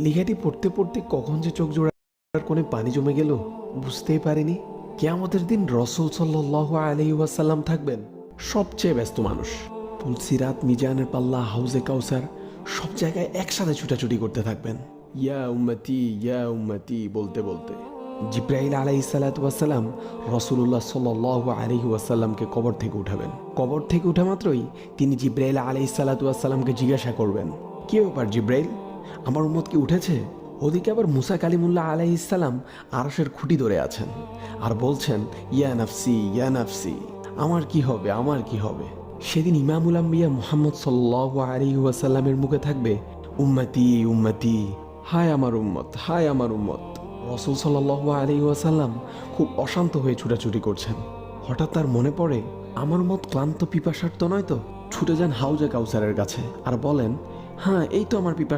লেখাটি পড়তে পড়তে কখন যে চোখ জোড়ার কোণে পানি জমে গেল বুঝতেই পারিনি। কিয়ামতের দিন রসূল সাল্লাল্লাহু আলাইহি ওয়াসাল্লাম থাকবেন, সবচেয়ে ব্যস্ত মানুষ। পুলসিরাত, মিজানের পাল্লা, হাউজে কাউসার, সব জায়গায় একসাথে ছুটাছুটি করতে থাকবেন। ইয়া উম্মতি বলতে বলতে জিব্রাইল আলাইহিসসালাতু ওয়াসসালাম রাসূলুল্লাহ সাল্লাল্লাহু আলাইহি ওয়াসাল্লামকে কবর থেকে উঠাবেন। কবর থেকে উঠা মাত্রই তিনি জিব্রাইল আলাইহিসসালাতু ওয়াসসালামকে জিজ্ঞাসা করবেন, কি ব্যাপার জিব্রাইল, আমার উম্মত কি উঠেছে? ওদিকে আবার মুসা কালিমুল্লাহ আলাইহিসসালাম আরশের খুঁটি ধরে আছেন আর বলছেন, ইয়া নাফসি, আমার কি হবে, আমার কি হবে। সেদিন ইমামুল আম্বিয়া মুহাম্মদ সাল্লাল্লাহু আলাইহি ওয়াসাল্লামের মুখে থাকবে, উম্মতি, হায় আমার উম্মত, হায় আমার উম্মত। রাসূল সাল্লাল্লাহু আলাইহি ওয়াসাল্লাম খুব অশান্ত হয়ে ছুটাছুটি করছেন। হঠাৎ তার মনে পড়ে, আমার মত ক্লান্ত পিপাসার্থ নয় তো? ছুটে যান হাউজে কাউসারের কাছে আর বলেন, হ্যাঁ এই তো আমার পিপাসা